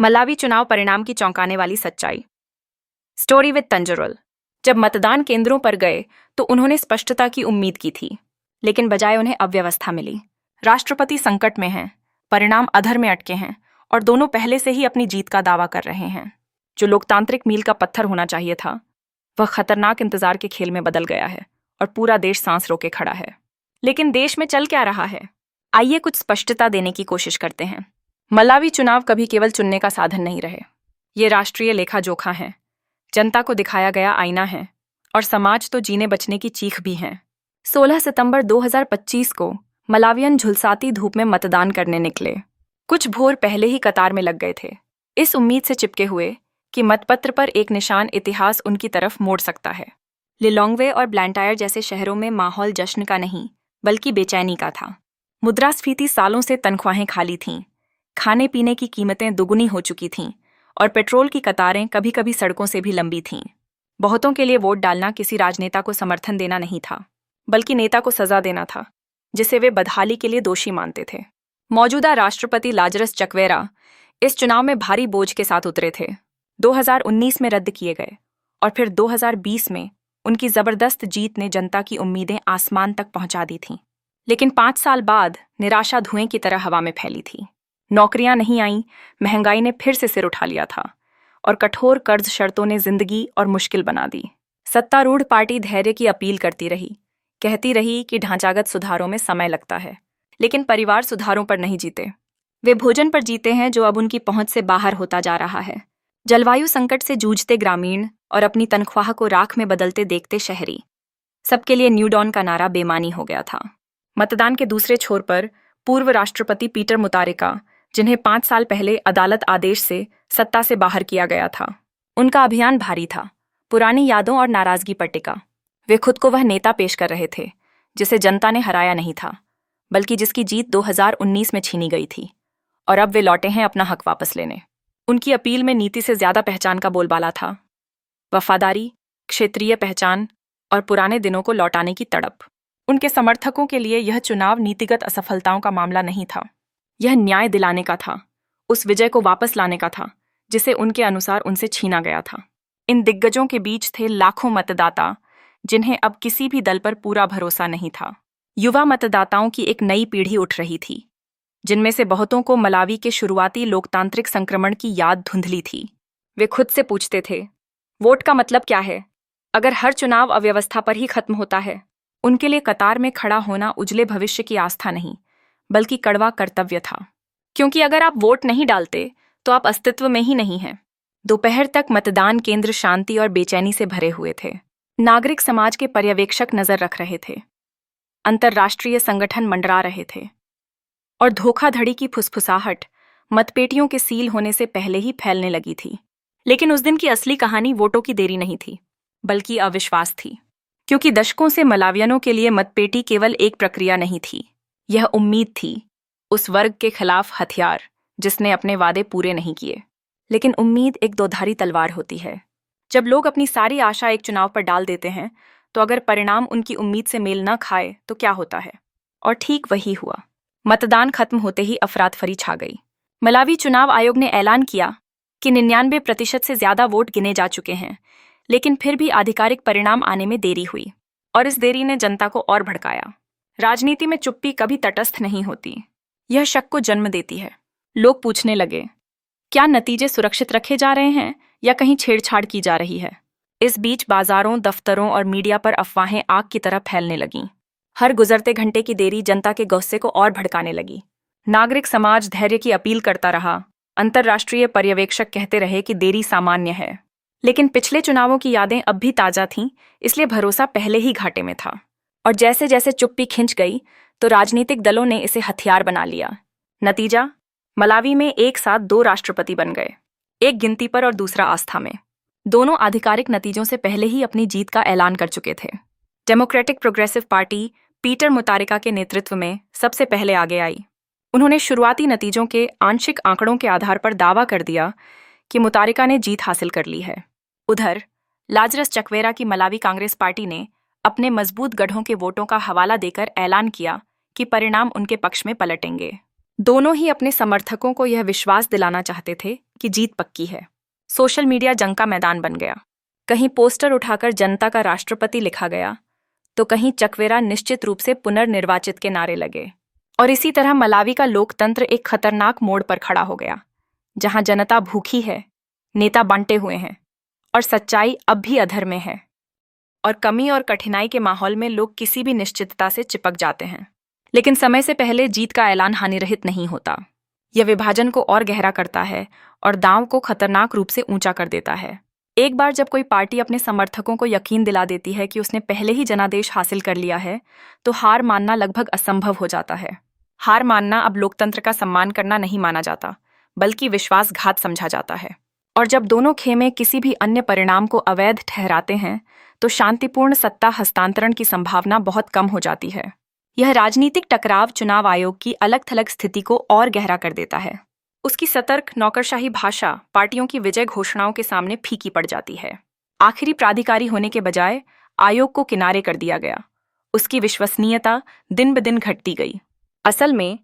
Malawi चुनाव परिणाम की चौंकाने वाली सच्चाई। Story with Tanzarul. जब मतदान केंद्रों पर गए तो उन्होंने स्पष्टता की उम्मीद की थी, लेकिन बजाय उन्हें अव्यवस्था मिली। राष्ट्रपति संकट में हैं, परिणाम अधर में अटके हैं और दोनों पहले से ही अपनी जीत का दावा कर रहे हैं। जो लोकतांत्रिक मील का पत्थर होना चाहिए था, वह खतरनाक इंतजार के खेल में बदल गया है और पूरा देश सांस रोके खड़ा है। लेकिन देश में चल क्या रहा है, आइए कुछ स्पष्टता देने की कोशिश करते हैं। मलावी चुनाव कभी केवल चुनने का साधन नहीं रहे। ये राष्ट्रीय लेखा जोखा है, जनता को दिखाया गया आईना है और समाज तो जीने बचने की चीख भी है। 16 सितंबर 2025 को मलावियन झुलसाती धूप में मतदान करने निकले। कुछ भोर पहले ही कतार में लग गए थे, इस उम्मीद से चिपके हुए कि मतपत्र पर एक निशान इतिहास उनकी तरफ मोड़ सकता है। लिलोंगवे और ब्लैंटायर जैसे शहरों में माहौल जश्न का नहीं बल्कि बेचैनी का था। मुद्रास्फीति सालों से तनख्वाहें खाली थीं, खाने पीने की कीमतें दुगुनी हो चुकी थीं और पेट्रोल की कतारें कभी कभी सड़कों से भी लंबी थीं। बहुतों के लिए वोट डालना किसी राजनेता को समर्थन देना नहीं था, बल्कि नेता को सजा देना था जिसे वे बदहाली के लिए दोषी मानते थे। मौजूदा राष्ट्रपति लाजरस चक्वेरा इस चुनाव में भारी बोझ के साथ उतरे थे। 2019 में रद्द किए गए और फिर 2020 में उनकी जबरदस्त जीत ने जनता की उम्मीदें आसमान तक पहुंचा दी थीं। लेकिन 5 साल बाद निराशा धुएं की तरह हवा में फैली थी। नौकरियां नहीं आईं, महंगाई ने फिर से सिर उठा लिया था और कठोर कर्ज शर्तों ने जिंदगी और मुश्किल बना दी। सत्तारूढ़ पार्टी धैर्य की अपील करती रही, कहती रही कि ढांचागत सुधारों में समय लगता है, लेकिन परिवार सुधारों पर नहीं जीते। वे भोजन पर जीते हैं जो अब उनकी पहुंच से बाहर होता जा रहा है। जलवायु संकट से जूझते ग्रामीण और अपनी तनख्वाह को राख में बदलते देखते शहरी, सबके लिए न्यू डॉन का नारा बेमानी हो गया था। मतदान के दूसरे छोर पर पूर्व राष्ट्रपति पीटर मुतारिका, जिन्हें 5 साल पहले अदालत आदेश से सत्ता से बाहर किया गया था। उनका अभियान भारी था, पुरानी यादों और नाराजगी पर टिका। वे खुद को वह नेता पेश कर रहे थे जिसे जनता ने हराया नहीं था, बल्कि जिसकी जीत 2019 में छीनी गई थी और अब वे लौटे हैं अपना हक वापस लेने। उनकी अपील में नीति से ज्यादा पहचान का बोलबाला था। वफादारी, क्षेत्रीय पहचान और पुराने दिनों को लौटाने की तड़प। उनके समर्थकों के लिए यह चुनाव नीतिगत असफलताओं का मामला नहीं था, यह न्याय दिलाने का था, उस विजय को वापस लाने का था जिसे उनके अनुसार उनसे छीना गया था। इन दिग्गजों के बीच थे लाखों मतदाता जिन्हें अब किसी भी दल पर पूरा भरोसा नहीं था। युवा मतदाताओं की एक नई पीढ़ी उठ रही थी, जिनमें से बहुतों को मलावी के शुरुआती लोकतांत्रिक संक्रमण की याद धुंधली थी। वे खुद से पूछते थे, वोट का मतलब क्या है अगर हर चुनाव अव्यवस्था पर ही खत्म होता है? उनके लिए कतार में खड़ा होना उजले भविष्य की आस्था नहीं, बल्कि कड़वा कर्तव्य था, क्योंकि अगर आप वोट नहीं डालते तो आप अस्तित्व में ही नहीं हैं। दोपहर तक मतदान केंद्र शांति और बेचैनी से भरे हुए थे। नागरिक समाज के पर्यवेक्षक नजर रख रहे थे, अंतर्राष्ट्रीय संगठन मंडरा रहे थे और धोखाधड़ी की फुसफुसाहट मतपेटियों के सील होने से पहले ही फैलने लगी थी। लेकिन उस दिन की असली कहानी वोटों की देरी नहीं थी, बल्कि अविश्वास थी, क्योंकि दशकों से मलावियनों के लिए मतपेटी केवल एक प्रक्रिया नहीं थी, यह उम्मीद थी, उस वर्ग के खिलाफ हथियार जिसने अपने वादे पूरे नहीं किए। लेकिन उम्मीद एक दोधारी तलवार होती है। जब लोग अपनी सारी आशा एक चुनाव पर डाल देते हैं तो अगर परिणाम उनकी उम्मीद से मेल न खाए तो क्या होता है? और ठीक वही हुआ। मतदान खत्म होते ही अफरातफरी छा गई। मलावी चुनाव आयोग ने ऐलान किया कि 99% से ज्यादा वोट गिने जा चुके हैं, लेकिन फिर भी आधिकारिक परिणाम आने में देरी हुई और इस देरी ने जनता को और भड़काया। राजनीति में चुप्पी कभी तटस्थ नहीं होती, यह शक को जन्म देती है। लोग पूछने लगे, क्या नतीजे सुरक्षित रखे जा रहे हैं या कहीं छेड़छाड़ की जा रही है? इस बीच बाजारों, दफ्तरों और मीडिया पर अफवाहें आग की तरह फैलने लगीं। हर गुजरते घंटे की देरी जनता के गुस्से को और भड़काने लगी। नागरिक समाज धैर्य की अपील करता रहा, अंतर्राष्ट्रीय पर्यवेक्षक कहते रहे कि देरी सामान्य है। लेकिन पिछले चुनावों की यादें अब भी ताजा थीं, इसलिए भरोसा पहले ही घाटे में था। और जैसे जैसे चुप्पी खिंच गई तो राजनीतिक दलों ने इसे हथियार बना लिया। नतीजा, मलावी में एक साथ 2 राष्ट्रपति बन गए, एक गिनती पर और दूसरा आस्था में। दोनों आधिकारिक नतीजों से पहले ही अपनी जीत का ऐलान कर चुके थे। डेमोक्रेटिक प्रोग्रेसिव पार्टी पीटर मुतारिका के नेतृत्व में सबसे पहले आगे आई। उन्होंने शुरुआती नतीजों के आंशिक आंकड़ों के आधार पर दावा कर दिया कि मुतारिका ने जीत हासिल कर ली है। उधर लाजरस चक्वेरा की मलावी कांग्रेस पार्टी ने अपने मजबूत गढ़ों के वोटों का हवाला देकर ऐलान किया कि परिणाम उनके पक्ष में पलटेंगे। दोनों ही अपने समर्थकों को यह विश्वास दिलाना चाहते थे कि जीत पक्की है। सोशल मीडिया जंग का मैदान बन गया। कहीं पोस्टर उठाकर जनता का राष्ट्रपति लिखा गया, तो कहीं चकवेरा निश्चित रूप से पुनर्निर्वाचित के नारे लगे। और इसी तरह मलावी का लोकतंत्र एक खतरनाक मोड़ पर खड़ा हो गया, जहां जनता भूखी है, नेता बांटे हुए हैं और सच्चाई अब भी अधर में है। और कमी और कठिनाई के माहौल में लोग किसी भी निश्चितता से चिपक जाते हैं। लेकिन समय से पहले जीत का ऐलान हानिरहित नहीं होता। यह विभाजन को और गहरा करता है और दांव को खतरनाक रूप से ऊंचा कर देता है। एक बार जब कोई पार्टी अपने समर्थकों को यकीन दिला देती है कि उसने पहले ही जनादेश हासिल कर लिया है, तो हार मानना लगभग असंभव हो जाता है। हार मानना अब लोकतंत्र का सम्मान करना नहीं माना जाता, बल्कि विश्वासघात समझा जाता है। और जब दोनों खेमे किसी भी अन्य परिणाम को अवैध ठहराते हैं, तो शांतिपूर्ण सत्ता हस्तांतरण की संभावना बहुत कम हो जाती है। यह राजनीतिक टकराव चुनाव आयोग की अलग-थलग स्थिति को और गहरा कर देता है। उसकी सतर्क नौकरशाही भाषा पार्टियों की विजय घोषणाओं के सामने फीकी पड़ जाती है। आखिरी प्राधिकारी होने के बजाय आयोग को किनारे कर दिया गया। उसकी विश्वसनीयता दिन ब दिन घटती गई। असल में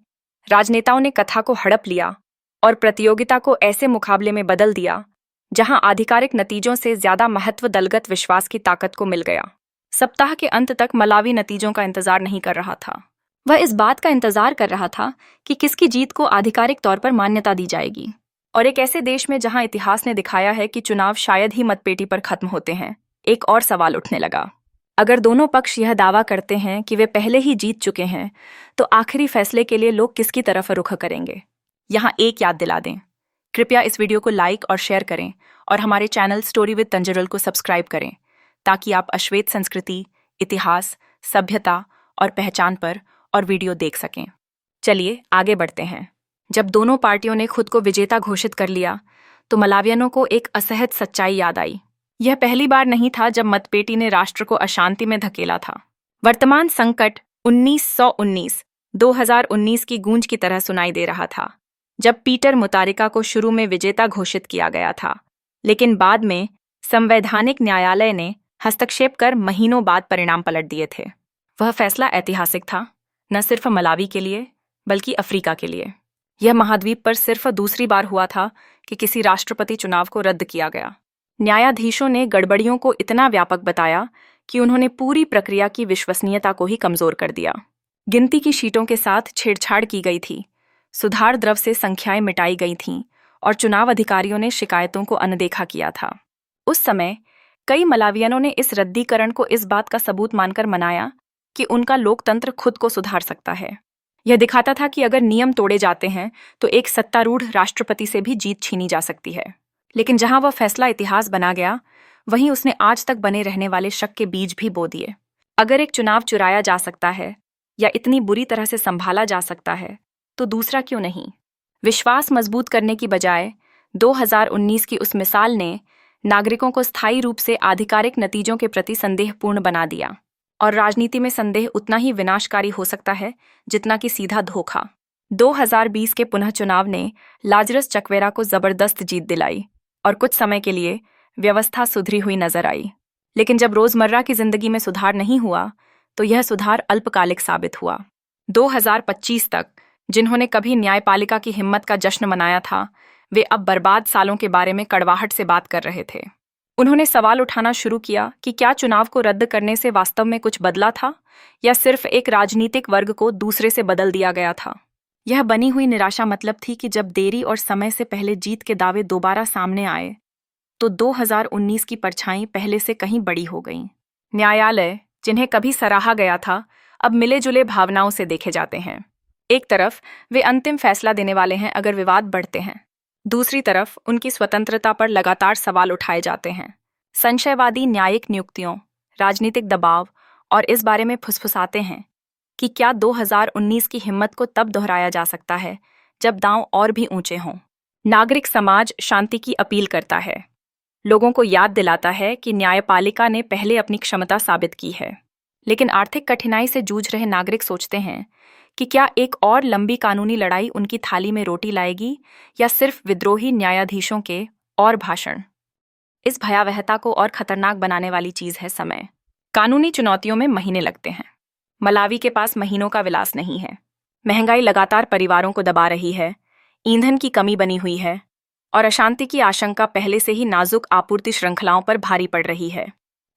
राजनेताओं ने कथा को हड़प लिया और प्रतियोगिता को ऐसे मुकाबले में बदल दिया जहां आधिकारिक नतीजों से ज्यादा महत्व दलगत विश्वास की ताकत को मिल गया। सप्ताह के अंत तक मलावी नतीजों का इंतजार नहीं कर रहा था। वह इस बात का इंतजार कर रहा था कि किसकी जीत को आधिकारिक तौर पर मान्यता दी जाएगी। और एक ऐसे देश में जहां इतिहास ने दिखाया है कि चुनाव शायद ही मतपेटी पर खत्म होते हैं, एक और सवाल उठने लगा। अगर दोनों पक्ष यह दावा करते हैं कि वे पहले ही जीत चुके हैं, तो आखिरी फैसले के लिए लोग किसकी तरफ रुख करेंगे? यहाँ एक याद दिला दें, कृपया इस वीडियो को लाइक और शेयर करें और हमारे चैनल स्टोरी विद तंजरल को सब्सक्राइब करें, ताकि आप अश्वेत संस्कृति, इतिहास, सभ्यता और पहचान पर और वीडियो देख सकें। चलिए आगे बढ़ते हैं। जब दोनों पार्टियों ने खुद को विजेता घोषित कर लिया, तो मलावियनों को एक असहज सच्चाई याद आई। यह पहली बार नहीं था जब मतपेटी ने राष्ट्र को अशांति में धकेला था। वर्तमान संकट 1919 2019 की गूंज की तरह सुनाई दे रहा था, जब पीटर मुतारिका को शुरू में विजेता घोषित किया गया था, लेकिन बाद में संवैधानिक न्यायालय ने हस्तक्षेप कर महीनों बाद परिणाम पलट दिए थे। वह फैसला ऐतिहासिक था, न सिर्फ मलावी के लिए बल्कि अफ्रीका के लिए। यह महाद्वीप पर सिर्फ दूसरी बार हुआ था कि किसी राष्ट्रपति चुनाव को रद्द किया गया। न्यायाधीशों ने गड़बड़ियों को इतना व्यापक बताया कि उन्होंने पूरी प्रक्रिया की विश्वसनीयता को ही कमजोर कर दिया। गिनती की शीटों के साथ छेड़छाड़ की गई थी, सुधार द्रव से संख्याएं मिटाई गई थीं और चुनाव अधिकारियों ने शिकायतों को अनदेखा किया था। उस समय कई मलावियनों ने इस रद्दीकरण को इस बात का सबूत मानकर मनाया कि उनका लोकतंत्र खुद को सुधार सकता है। यह दिखाता था कि अगर नियम तोड़े जाते हैं तो एक सत्तारूढ़ राष्ट्रपति से भी जीत छीनी जा सकती है। लेकिन जहां वह फैसला इतिहास बना गया, वहीं उसने आज तक बने रहने वाले शक के बीज भी बो दिए। अगर एक चुनाव चुराया जा सकता है या इतनी बुरी तरह से संभाला जा सकता है, तो दूसरा क्यों नहीं? विश्वास मजबूत करने की बजाय 2019 की उस मिसाल ने नागरिकों को स्थायी रूप से आधिकारिक नतीजों के प्रति संदेहपूर्ण बना दिया। और राजनीति में संदेह उतना ही विनाशकारी हो सकता है जितना कि सीधा धोखा। 2020 के पुनः चुनाव ने लाजरस चकवेरा को जबरदस्त जीत दिलाई और कुछ समय के लिए व्यवस्था सुधरी हुई नजर आई। लेकिन जब रोजमर्रा की जिंदगी में सुधार नहीं हुआ, तो यह सुधार अल्पकालिक साबित हुआ। 2025 तक जिन्होंने कभी न्यायपालिका की हिम्मत का जश्न मनाया था, वे अब बर्बाद सालों के बारे में कड़वाहट से बात कर रहे थे। उन्होंने सवाल उठाना शुरू किया कि क्या चुनाव को रद्द करने से वास्तव में कुछ बदला था या सिर्फ एक राजनीतिक वर्ग को दूसरे से बदल दिया गया था। यह बनी हुई निराशा मतलब थी कि जब देरी और समय से पहले जीत के दावे दोबारा सामने आए, तो 2019 की परछाई पहले से कहीं बड़ी हो गई। न्यायालय, जिन्हें कभी सराहा गया था, अब मिले जुले भावनाओं से देखे जाते हैं। एक तरफ वे अंतिम फैसला देने वाले हैं अगर विवाद बढ़ते हैं, दूसरी तरफ उनकी स्वतंत्रता पर लगातार सवाल उठाए जाते हैं। संशयवादी न्यायिक नियुक्तियों, राजनीतिक दबाव और इस बारे में फुसफुसाते हैं कि क्या 2019 की हिम्मत को तब दोहराया जा सकता है जब दांव और भी ऊंचे हों। नागरिक समाज शांति की अपील करता है, लोगों को याद दिलाता है कि न्यायपालिका ने पहले अपनी क्षमता साबित की है। लेकिन आर्थिक कठिनाई से जूझ रहे नागरिक सोचते हैं कि क्या एक और लंबी कानूनी लड़ाई उनकी थाली में रोटी लाएगी या सिर्फ विद्रोही न्यायाधीशों के और भाषण। इस भयावहता को और खतरनाक बनाने वाली चीज है समय। कानूनी चुनौतियों में महीने लगते हैं। मलावी के पास महीनों का विलास नहीं है। महंगाई लगातार परिवारों को दबा रही है, ईंधन की कमी बनी हुई है और अशांति की आशंका पहले से ही नाजुक आपूर्ति श्रृंखलाओं पर भारी पड़ रही है।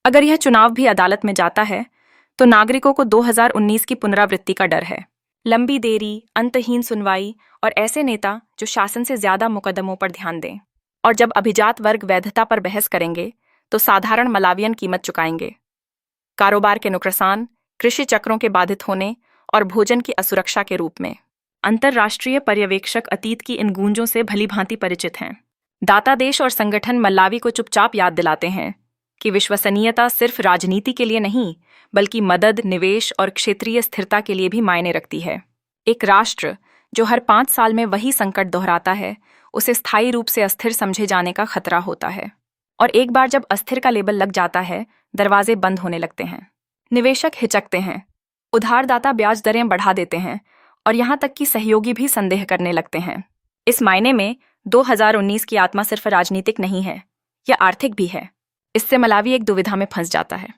अगर यह चुनाव भी अदालत में जाता है तो नागरिकों को 2019 की पुनरावृत्ति का डर है। लंबी देरी, अंतहीन सुनवाई और ऐसे नेता जो शासन से ज्यादा मुकदमों पर ध्यान दें। और जब अभिजात वर्ग वैधता पर बहस करेंगे तो साधारण मलावियन कीमत चुकाएंगे। कारोबार के नुकसान, कृषि चक्रों के बाधित होने और भोजन की असुरक्षा के रूप में। अंतर्राष्ट्रीय पर्यवेक्षक अतीत की इन गूंजों से भली भांति परिचित हैं। दाता देश और संगठन मलावी को चुपचाप याद दिलाते हैं कि विश्वसनीयता सिर्फ राजनीति के लिए नहीं, बल्कि मदद, निवेश और क्षेत्रीय स्थिरता के लिए भी मायने रखती है। एक राष्ट्र जो हर 5 साल में वही संकट दोहराता है, उसे स्थायी रूप से अस्थिर समझे जाने का खतरा होता है। और एक बार जब अस्थिर का लेबल लग जाता है, दरवाजे बंद होने लगते हैं। निवेशक हिचकते हैं, उधारदाता ब्याज दरें बढ़ा देते हैं और यहाँ तक कि सहयोगी भी संदेह करने लगते हैं। इस मायने में 2019 की आत्मा सिर्फ राजनीतिक नहीं है, यह आर्थिक भी है। इससे मलावी एक दुविधा में फंस जाता है।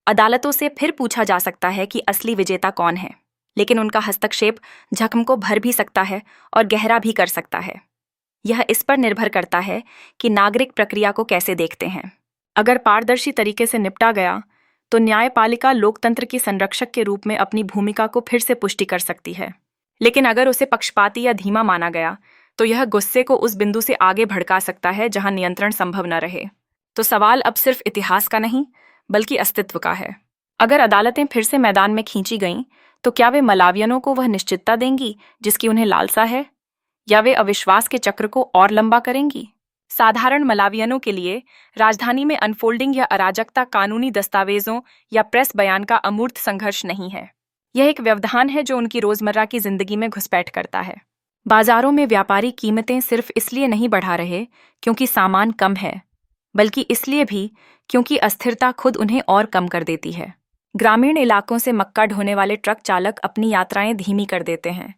अदालतों से फिर पूछा जा सकता है कि असली विजेता कौन है, लेकिन उनका हस्तक्षेप जख्म को भर भी सकता है और गहरा भी कर सकता है। यह इस पर निर्भर करता है कि नागरिक प्रक्रिया को कैसे देखते हैं। अगर पारदर्शी तरीके से निपटा गया तो न्यायपालिका लोकतंत्र की संरक्षक के रूप में अपनी भूमिका को फिर से पुष्टि कर सकती है। लेकिन अगर उसे पक्षपाती या धीमा माना गया तो यह गुस्से को उस बिंदु से आगे भड़का सकता है जहां नियंत्रण संभव न रहे। तो सवाल अब सिर्फ इतिहास का नहीं, बल्कि अस्तित्व का है। अगर अदालतें फिर से मैदान में खींची गईं तो क्या वे मलावियनों को वह निश्चितता देंगी जिसकी उन्हें लालसा है, या वे अविश्वास के चक्र को और लंबा करेंगी? साधारण मलावियनों के लिए राजधानी में अनफोल्डिंग या अराजकता कानूनी दस्तावेजों या प्रेस बयान का अमूर्त संघर्ष नहीं है। यह एक व्यवधान है जो उनकी रोजमर्रा की जिंदगी में घुसपैठ करता है। बाजारों में व्यापारी कीमतें सिर्फ इसलिए नहीं बढ़ा रहे क्योंकि सामान कम है, बल्कि इसलिए भी क्योंकि अस्थिरता खुद उन्हें और कम कर देती है। ग्रामीण इलाकों से मक्का ढोने वाले ट्रक चालक अपनी यात्राएं धीमी कर देते हैं,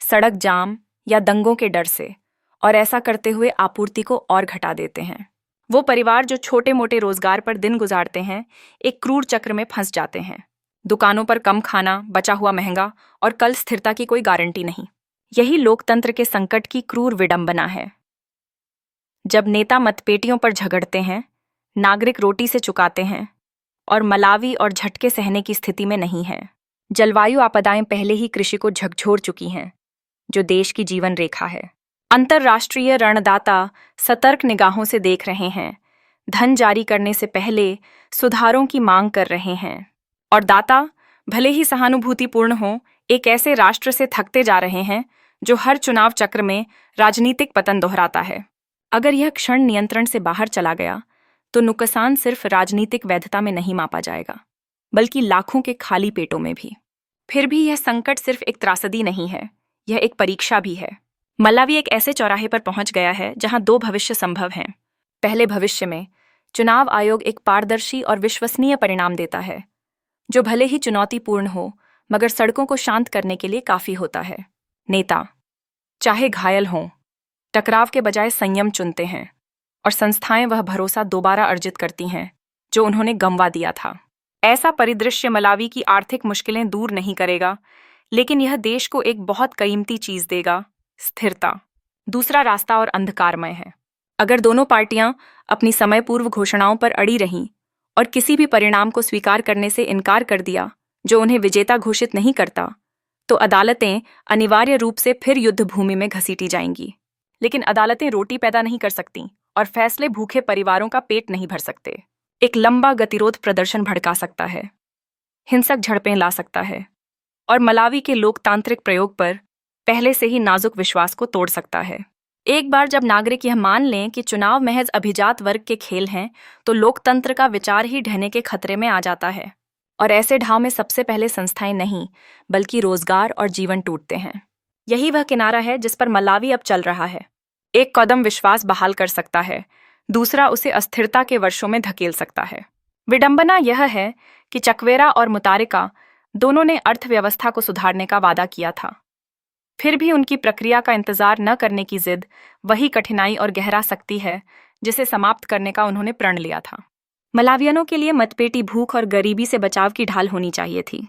सड़क जाम या दंगों के डर से, और ऐसा करते हुए आपूर्ति को और घटा देते हैं। वो परिवार जो छोटे मोटे रोजगार पर दिन गुजारते हैं, एक क्रूर चक्र में फंस जाते हैं। दुकानों पर कम खाना, बचा हुआ महंगा और कल स्थिरता की कोई गारंटी नहीं। यही लोकतंत्र के संकट की क्रूर विडंबना है। जब नेता मतपेटियों पर झगड़ते हैं, नागरिक रोटी से चुकाते हैं और मलावी और झटके सहने की स्थिति में नहीं है। जलवायु आपदाएं पहले ही कृषि को झकझोर चुकी हैं, जो देश की जीवन रेखा है। अंतर्राष्ट्रीय ऋणदाता सतर्क निगाहों से देख रहे हैं, धन जारी करने से पहले सुधारों की मांग कर रहे हैं, और दाता, भले ही सहानुभूतिपूर्ण हो, एक ऐसे राष्ट्र से थकते जा रहे हैं जो हर चुनाव चक्र में राजनीतिक पतन दोहराता है। अगर यह क्षण नियंत्रण से बाहर चला गया तो नुकसान सिर्फ राजनीतिक वैधता में नहीं मापा जाएगा, बल्कि लाखों के खाली पेटों में भी। फिर भी यह संकट सिर्फ एक त्रासदी नहीं है, यह एक परीक्षा भी है। मलावी एक ऐसे चौराहे पर पहुंच गया है जहां 2 भविष्य संभव हैं। पहले भविष्य में चुनाव आयोग एक पारदर्शी और विश्वसनीय परिणाम देता है, जो भले ही चुनौतीपूर्ण हो, मगर सड़कों को शांत करने के लिए काफी होता है। नेता, चाहे घायल हों, टकराव के बजाय संयम चुनते हैं, और संस्थाएं वह भरोसा दोबारा अर्जित करती हैं जो उन्होंने गंवा दिया था। ऐसा परिदृश्य मलावी की आर्थिक मुश्किलें दूर नहीं करेगा, लेकिन यह देश को एक बहुत कीमती चीज देगा, स्थिरता। दूसरा रास्ता और अंधकारमय है। अगर दोनों पार्टियां अपनी समय पूर्व घोषणाओं पर अड़ी रहीं और किसी भी परिणाम को स्वीकार करने से इनकार कर दिया जो उन्हें विजेता घोषित नहीं करता, तो अदालतें अनिवार्य रूप से फिर युद्ध भूमि में घसीटी जाएंगी। लेकिन अदालतें रोटी पैदा नहीं कर सकती और फैसले भूखे परिवारों का पेट नहीं भर सकते। एक लंबा गतिरोध प्रदर्शन भड़का सकता है, हिंसक झड़पें ला सकता है, और मलावी के लोकतांत्रिक प्रयोग पर पहले से ही नाजुक विश्वास को तोड़ सकता है। एक बार जब नागरिक यह मान लें कि चुनाव महज अभिजात वर्ग के खेल हैं, तो लोकतंत्र का विचार ही ढहने के खतरे में आ जाता है, और ऐसे ढाव में सबसे पहले संस्थाएं नहीं, बल्कि रोजगार और जीवन टूटते हैं। यही वह किनारा है जिस पर मलावी अब चल रहा है। एक कदम विश्वास बहाल कर सकता है, दूसरा उसे अस्थिरता के वर्षों में धकेल सकता है। विडंबना यह है कि चकवेरा और मुतारिका दोनों ने अर्थव्यवस्था को सुधारने का वादा किया था, फिर भी उनकी प्रक्रिया का इंतजार न करने की जिद वही कठिनाई और गहरा सकती है जिसे समाप्त करने का उन्होंने प्रण लिया था। मलावियनों के लिए मतपेटी भूख और गरीबी से बचाव की ढाल होनी चाहिए थी।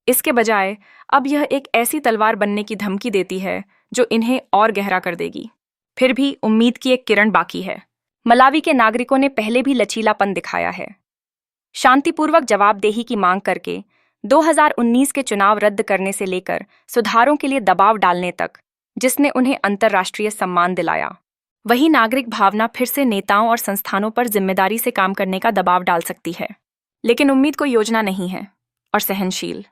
इसके बजाय अब यह एक ऐसी तलवार बनने की धमकी देती है जो इन्हें और गहरा कर देगी। फिर भी उम्मीद की एक किरण बाकी है। मलावी के नागरिकों ने पहले भी लचीलापन दिखाया है, शांतिपूर्वक जवाबदेही की मांग करके 2019 के चुनाव रद्द करने से लेकर सुधारों के लिए दबाव डालने तक, जिसने उन्हें अंतर्राष्ट्रीय सम्मान दिलाया। वही नागरिक भावना फिर से नेताओं और संस्थानों पर जिम्मेदारी से काम करने का दबाव डाल सकती है। लेकिन उम्मीद कोई योजना नहीं है और सहनशील